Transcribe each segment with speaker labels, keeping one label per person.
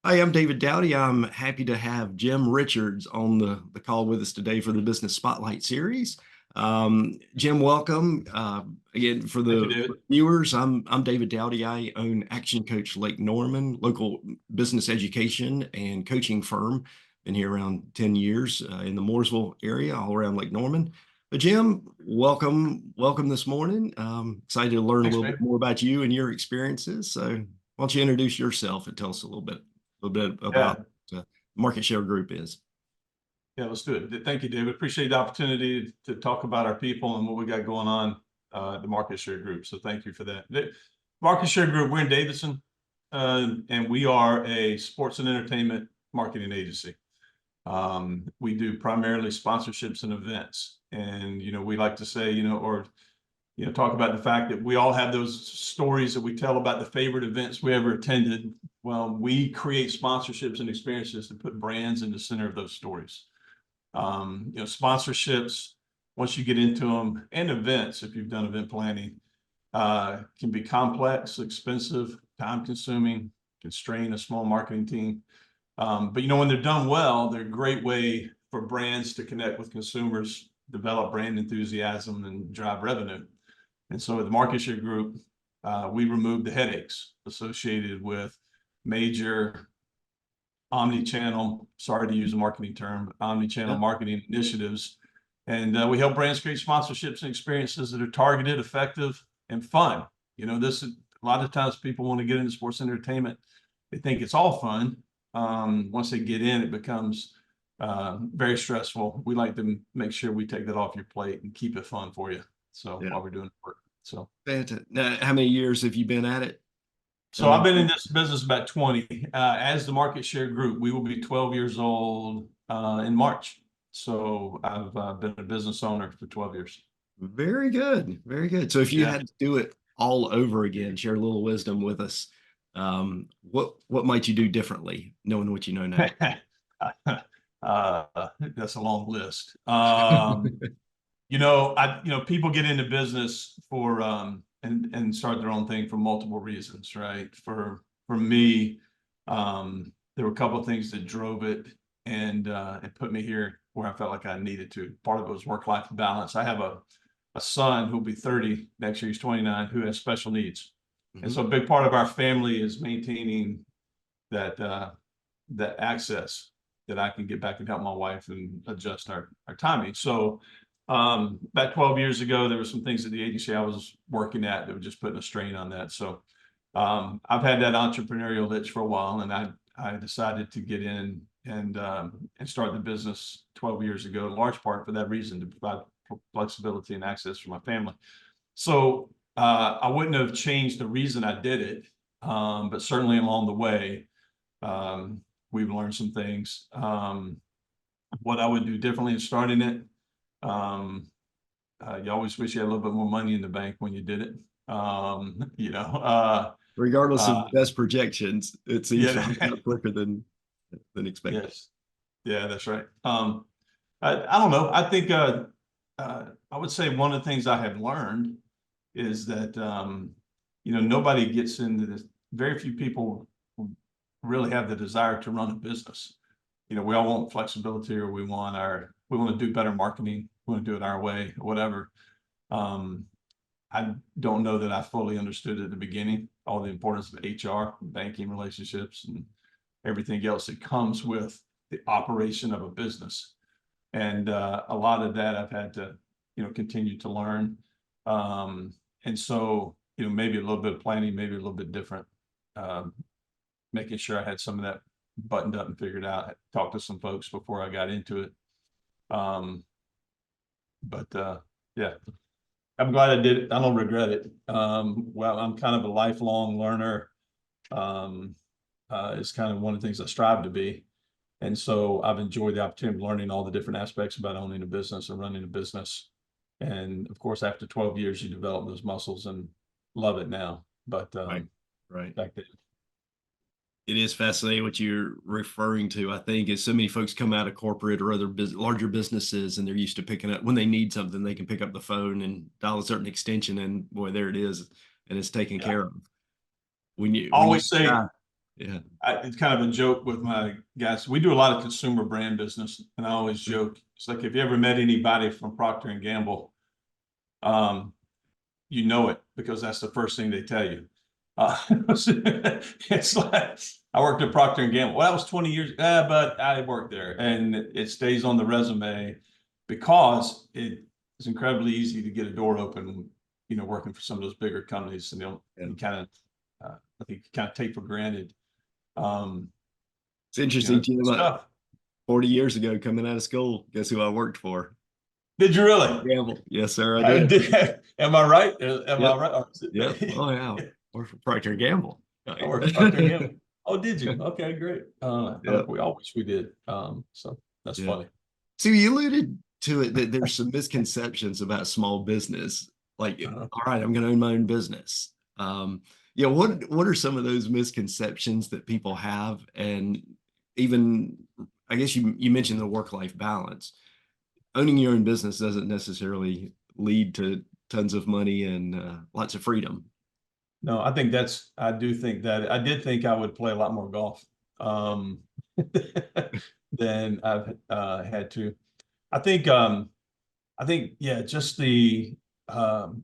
Speaker 1: Hi, I'm David Dowdy. I'm happy to have Jim Richards on the call with us today for the Business Spotlight series. Jim, welcome. Again, for
Speaker 2: Thank you,
Speaker 1: the
Speaker 2: David.
Speaker 1: viewers, I'm David Dowdy. I own Action Coach Lake Norman, local business education and coaching firm. Been here around 10 years in the Mooresville area, all around Lake Norman. But Jim, welcome this morning. Excited to learn a
Speaker 2: Thanks,
Speaker 1: little bit
Speaker 2: man.
Speaker 1: more about you and your experiences. So why don't you introduce yourself and tell us a little bit
Speaker 2: Yeah,
Speaker 1: about market share group is.
Speaker 2: yeah, let's do it. Thank you, David. Appreciate the opportunity to talk about our people and what we got going on the Market Share Group. So thank you for that. The Market Share Group, we're in Davidson, and we are a sports and entertainment marketing agency. We do primarily sponsorships and events. And, we like to say, talk about the fact that we all have those stories that we tell about the favorite events we ever attended. Well, we create sponsorships and experiences to put brands in the center of those stories. Sponsorships, once you get into them, and events, if you've done event planning, can be complex, expensive, time consuming, can strain a small marketing team. But when they're done well, they're a great way for brands to connect with consumers, develop brand enthusiasm, and drive revenue. And so at the Market Share Group, we remove the headaches associated with major omni-channel, sorry to use a marketing term, omni-channel
Speaker 1: Yeah.
Speaker 2: marketing initiatives. And we help brands create sponsorships and experiences that are targeted, effective, and fun. This is a lot of times people want to get into sports entertainment. They think it's all fun. Once they get in, it becomes very stressful. We like to make sure we take that off your plate and keep it fun for you. So
Speaker 1: Yeah.
Speaker 2: while we're doing work. So
Speaker 1: Fantastic. Now, how many years have you been at it? How
Speaker 2: so I've
Speaker 1: many?
Speaker 2: been in this business about 20. As the Market Share Group, we will be 12 years old in March. So I've been a business owner for 12 years.
Speaker 1: Very good. Very good. So if you
Speaker 2: Yeah.
Speaker 1: had to do it all over again, share a little wisdom with us. What might you do differently, knowing what you know now?
Speaker 2: That's a long list. People get into business for and start their own thing for multiple reasons, right? For me, there were a couple of things that drove it and put me here where I felt like I needed to. Part of it was work-life balance. I have a son who'll be 30 next year. He's 29, who has special needs, and
Speaker 1: Mhm.
Speaker 2: so a big part of our family is maintaining that that access that I can get back and help my wife and adjust our timing. So about 12 years ago, there were some things at the agency I was working at that were just putting a strain on that. So I've had that entrepreneurial itch for a while, and I decided to get in and start the business 12 years ago, in large part for that reason, to provide flexibility and access for my family. So I wouldn't have changed the reason I did it, but certainly along the way, we've learned some things. What I would do differently in starting it, you always wish you had a little bit more money in the bank when you did it. Um, you know, uh,
Speaker 1: Regardless
Speaker 2: uh,
Speaker 1: of best projections, it seems to
Speaker 2: yeah,
Speaker 1: work out quicker than expected.
Speaker 2: yes, yeah, that's right. I don't know. I think I would say one of the things I have learned is that nobody gets into this. Very few people really have the desire to run a business. We all want flexibility, or we want to do better marketing. We want to do it our way, or whatever. Um, I don't know that I fully understood at the beginning all the importance of HR, banking relationships, and everything else that comes with the operation of a business. And a lot of that I've had to, continue to learn. And so, maybe a little bit of planning, maybe a little bit different. Um, Making sure I had some of that buttoned up and figured out. I talked to some folks before I got into it. Um, but yeah, I'm glad I did it. I don't regret it. Well, I'm kind of a lifelong learner. Um, it's kind of one of the things I strive to be. And so I've enjoyed the opportunity of learning all the different aspects about owning a business and running a business. And of course, after 12 years, you develop those muscles and love it now. But
Speaker 1: Right. Right.
Speaker 2: back then,
Speaker 1: It is fascinating what you're referring to. I think as so many folks come out of corporate or other larger businesses, and they're used to picking up when they need something, they can pick up the phone and dial a certain extension, and boy, there it is, and it's taken
Speaker 2: yeah,
Speaker 1: care of. When
Speaker 2: I
Speaker 1: you
Speaker 2: always say,
Speaker 1: Yeah.
Speaker 2: It's kind of a joke with my guys. We do a lot of consumer brand business, and I always joke. It's like if you ever met anybody from Procter and Gamble, um, you know it because that's the first thing they tell you. It's like I worked at Procter and Gamble. Well, that was 20 years, but I worked there, and it stays on the resume because it is incredibly easy to get a door open. Working for some of those bigger companies, and
Speaker 1: Yeah.
Speaker 2: you kind of, I think, you kind of take for granted. Um,
Speaker 1: It's interesting, Jim.
Speaker 2: it's tough.
Speaker 1: 40 years ago, coming out of school, guess who I worked for?
Speaker 2: Did you really?
Speaker 1: Gamble. Yes, sir, I
Speaker 2: I
Speaker 1: did.
Speaker 2: did. Am I right? Am I
Speaker 1: Yep.
Speaker 2: right?
Speaker 1: Yep. Oh, yeah. Worked for Procter and Gamble.
Speaker 2: I
Speaker 1: Right.
Speaker 2: worked for Procter and Gamble. Oh, did you? Okay, great.
Speaker 1: Yep.
Speaker 2: We all wish we did. So that's
Speaker 1: Yeah.
Speaker 2: funny.
Speaker 1: So you alluded to it that there's some misconceptions about small business. Like,
Speaker 2: Uh,
Speaker 1: all right, I'm going to own my own business. Yeah, what are some of those misconceptions that people have? And even, I guess you mentioned the work-life balance. Owning your own business doesn't necessarily lead to tons of money and lots of freedom.
Speaker 2: no, I do think that I did think I would play a lot more golf um, than I've had to. I think, yeah, just um,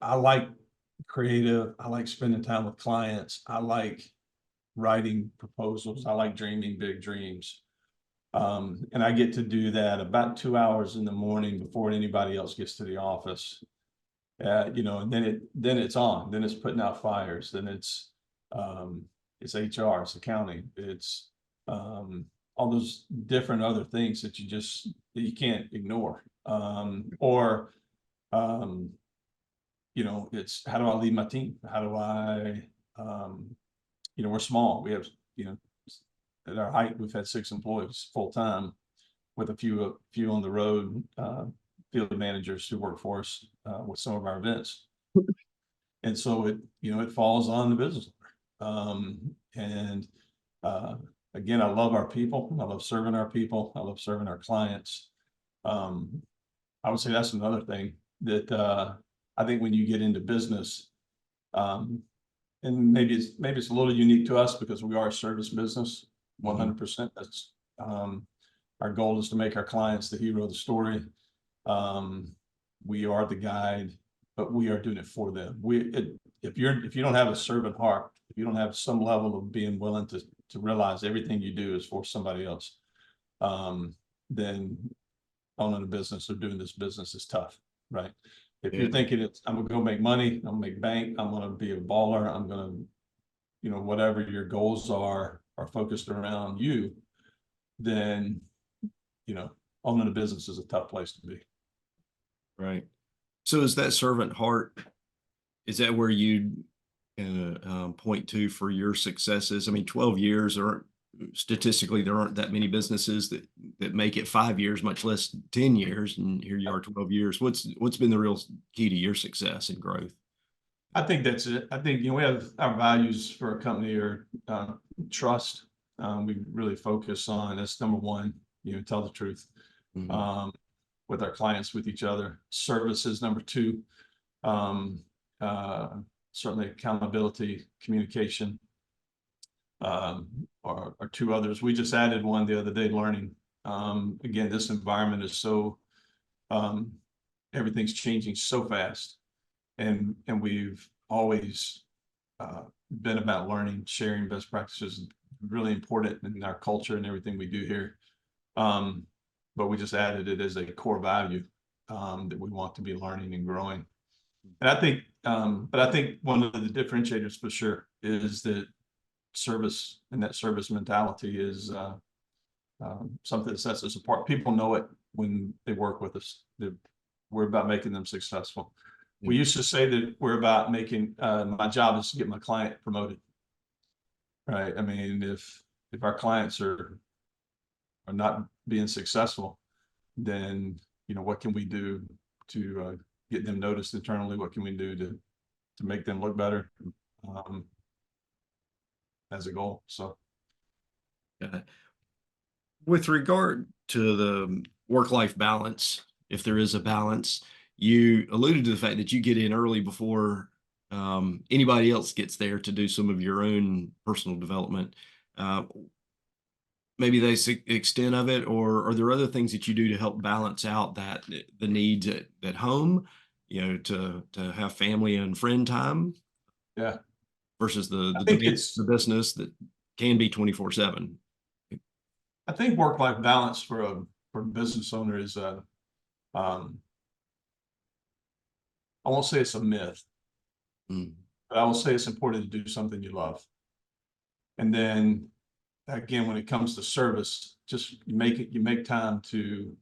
Speaker 2: I like creative. I like spending time with clients. I like writing proposals. I like dreaming big dreams. And I get to do that about 2 hours in the morning before anybody else gets to the office. And then it's on. Then it's putting out fires. Then it's HR, it's accounting, it's all those different other things that you can't ignore. Or um, it's how do I lead my team? How do I we're small. We have, at our height, we've had 6 employees full time with a few on the road, field managers who work for us with some of our events. And so it falls on the business owner. And again, I love our people. I love serving our people. I love serving our clients. Um, I would say that's another thing that I think when you get into business, um, and maybe it's a little unique to us because we are a service business, 100%. That's our goal is to make our clients the hero of the story. We are the guide, but we are doing it for them. If you don't have a servant heart, if you don't have some level of being willing to realize everything you do is for somebody else, then owning a business or doing this business is tough, right? If
Speaker 1: Yeah,
Speaker 2: you're thinking I'm gonna go make money, I'm gonna make bank, I'm gonna be a baller, I'm gonna, whatever your goals are focused around you, then owning a business is a tough place to be.
Speaker 1: right. So is that servant heart, is that where you point to for your successes? I mean, 12 years, or statistically, there aren't that many businesses that make it 5 years, much less 10 years. And here you are, 12 years. What's been the real key to your success and growth?
Speaker 2: I think that's it. I think, we have our values for a company are trust. We really focus on, that's number one, tell the truth
Speaker 1: Mhm.
Speaker 2: um, with our clients, with each other. Service is number two. Um, uh, Certainly accountability, communication are two others. We just added one the other day, learning. Again, this environment is so, um, everything's changing so fast. And we've always been about learning, sharing best practices, really important in our culture and everything we do here. But we just added it as a core value that we want to be learning and growing. And I think one of the differentiators for sure is that service, and that service mentality is something that sets us apart. People know it when they work with us, that we're about making them successful.
Speaker 1: Yeah.
Speaker 2: We used to say that we're about making, my job is to get my client promoted, right? I mean, if our clients are not being successful, then, what can we do to get them noticed internally? What can we do to make them look better um, as a goal? So,
Speaker 1: Uh, with regard to the work-life balance, if there is a balance, you alluded to the fact that you get in early before Anybody else gets there to do some of your own personal development. Uh, Maybe that's the extent of it, or are there other things that you do to help balance out that the needs at home, to have family and friend time
Speaker 2: Yeah.
Speaker 1: versus
Speaker 2: I
Speaker 1: the
Speaker 2: think
Speaker 1: demand of the business that can be 24/7.
Speaker 2: I think work-life balance for a business owner is um, I won't say it's a myth,
Speaker 1: Mm.
Speaker 2: but I will say it's important to do something you love. And then again, when it comes to service, just you make time to,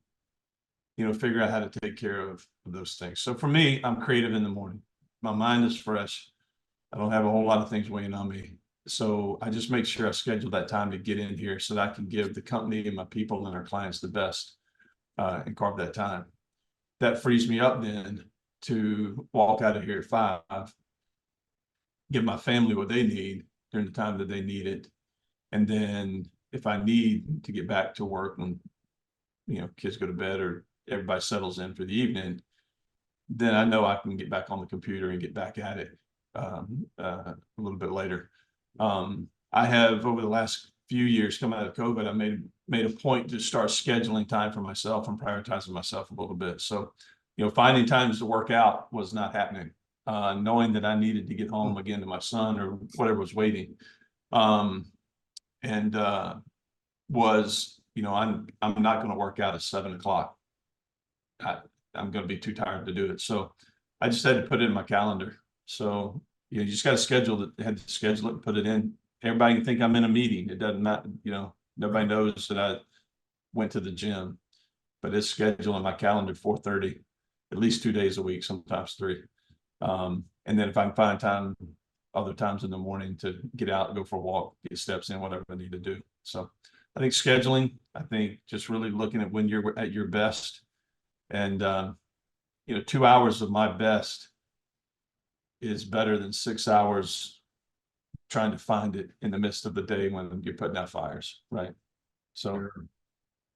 Speaker 2: figure out how to take care of those things. So for me, I'm creative in the morning. My mind is fresh. I don't have a whole lot of things weighing on me. So I just make sure I schedule that time to get in here so that I can give the company and my people and our clients the best and carve that time. That frees me up then to walk out of here at 5, give my family what they need during the time that they need it. And then if I need to get back to work when, kids go to bed or everybody settles in for the evening, then I know I can get back on the computer and get back at it a little bit later. I have over the last few years coming out of COVID, I made a point to start scheduling time for myself and prioritizing myself a little bit. So, finding times to work out was not happening. Knowing that I needed to get home again to my son or whatever was waiting. And was, I'm not going to work out at 7 o'clock. I'm going to be too tired to do it. So I just had to put it in my calendar. So, you just got to schedule it, had to schedule it and put it in. Everybody can think I'm in a meeting. It doesn't matter, nobody knows that I went to the gym, but it's scheduled in my calendar 4:30, at least 2 days a week, sometimes 3. And then if I can find time, other times in the morning to get out, go for a walk, get steps in, whatever I need to do. So I think scheduling, I think just really looking at when you're at your best and, 2 hours of my best is better than 6 hours trying to find it in the midst of the day when you're putting out fires, right? So,
Speaker 1: Sure.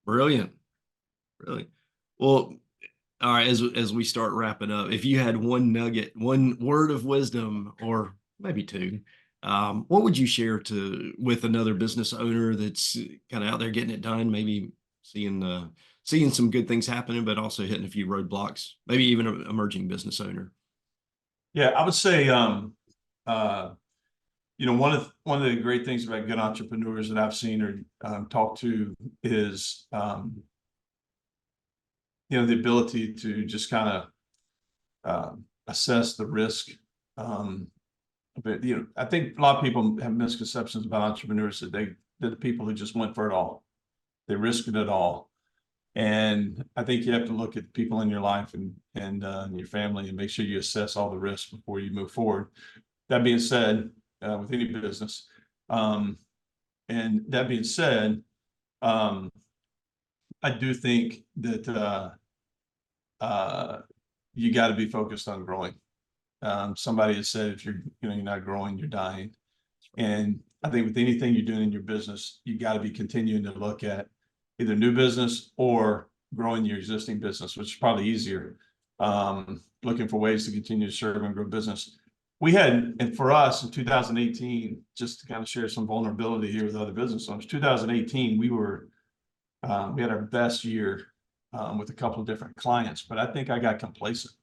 Speaker 1: Brilliant. Brilliant. Well, all right, as we start wrapping up, if you had one nugget, one word of wisdom, or maybe two, what would you share with another business owner that's kind of out there getting it done, maybe seeing some good things happening, but also hitting a few roadblocks, maybe even an emerging business owner?
Speaker 2: yeah, I would say, uh, one of the great things about good entrepreneurs that I've seen or talked to is, the ability to just kind of assess the risk. But I think a lot of people have misconceptions about entrepreneurs that they're the people who just went for it all. They risked it all. And I think you have to look at people in your life and your family and make sure you assess all the risks before you move forward. That being said, with any business, and that being said, um, I do think that you got to be focused on growing. Somebody has said if you're not growing, you're dying. And I think with anything you're doing in your business, you got to be continuing to look at either new business or growing your existing business, which is probably easier. Looking for ways to continue to serve and grow business. And for us in 2018, just to kind of share some vulnerability here with other business owners, 2018, we had our best year with a couple of different clients, but I think I got complacent.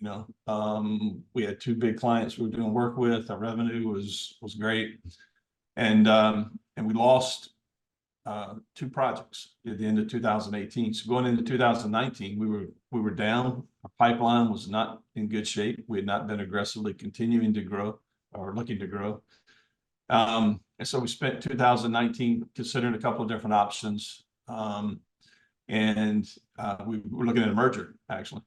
Speaker 2: We had 2 big clients we were doing work with. Our revenue was great, and we lost 2 projects at the end of 2018. So going into 2019, we were down. Our pipeline was not in good shape. We had not been aggressively continuing to grow or looking to grow. And so we spent 2019 considering a couple of different options. And we were looking at a merger actually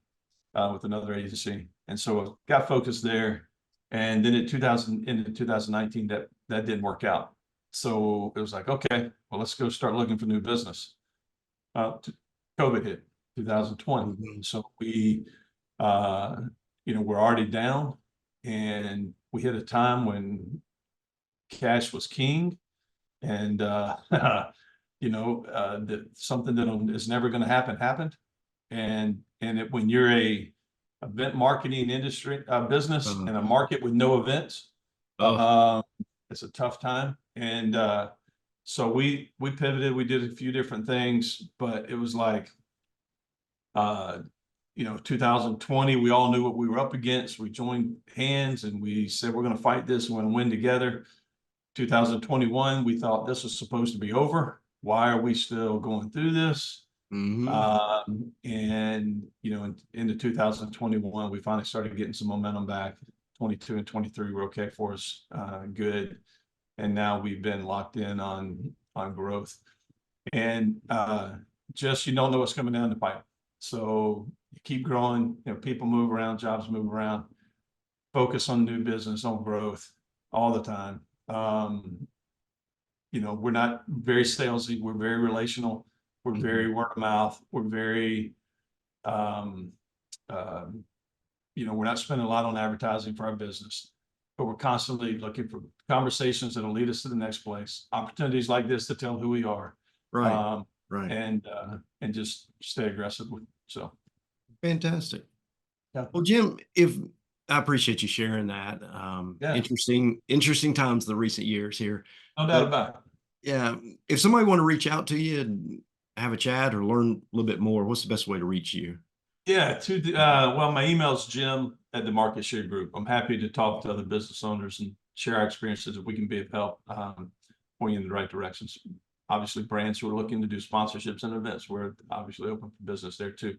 Speaker 2: with another agency. And so got focused there. And then into 2019, that didn't work out. So it was like, okay, well, let's go start looking for new business. COVID hit 2020.
Speaker 1: Mhm.
Speaker 2: So we're already down and we hit a time when cash was king and, that something that is never going to happen happened. And when you're event marketing industry, business,
Speaker 1: Uh,
Speaker 2: and a market with no events.
Speaker 1: oh,
Speaker 2: Um, it's a tough time. And so we pivoted, we did a few different things, but it was like, uh, 2020, we all knew what we were up against. We joined hands and we said, we're going to fight this. We're going to win together. 2021, we thought this was supposed to be over. Why are we still going through this?
Speaker 1: mhm.
Speaker 2: And into 2021, we finally started getting some momentum back. 22 and 23 were okay for us, good. And now we've been locked in on growth. And just you don't know what's coming down the pipe. So you keep growing, people move around, jobs move around, focus on new business, on growth all the time. We're not very salesy, we're very relational, we're
Speaker 1: Mhm.
Speaker 2: very word of mouth, we're very um, we're not spending a lot on advertising for our business, but we're constantly looking for conversations that'll lead us to the next place, opportunities like this to tell who we are,
Speaker 1: Right,
Speaker 2: um,
Speaker 1: right.
Speaker 2: and just stay aggressive. So,
Speaker 1: Fantastic.
Speaker 2: yeah,
Speaker 1: Well, Jim, if I appreciate you sharing that.
Speaker 2: yeah,
Speaker 1: Interesting times the recent years here.
Speaker 2: no doubt
Speaker 1: But
Speaker 2: about it.
Speaker 1: yeah, if somebody want to reach out to you and have a chat or learn a little bit more, what's the best way to reach you?
Speaker 2: Yeah, well, my email's Jim at the Market Share Group. I'm happy to talk to other business owners and share our experiences if we can be of help, point you in the right directions. Obviously, brands who are looking to do sponsorships and events, we're obviously open for business there too.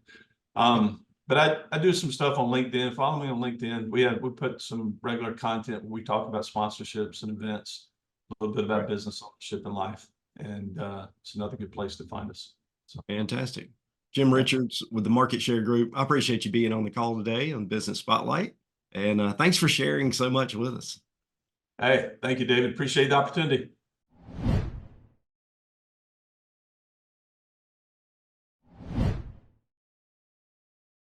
Speaker 2: But I do some stuff on LinkedIn. Follow me on LinkedIn. We put some regular content where we talk about sponsorships and events, a little bit about
Speaker 1: Right.
Speaker 2: business ownership and life, and it's another good place to find us. So,
Speaker 1: Fantastic. Jim
Speaker 2: yeah.
Speaker 1: Richards with the Market Share Group. I appreciate you being on the call today on Business Spotlight. And thanks for sharing so much with us.
Speaker 2: Hey, thank you, David. Appreciate the opportunity.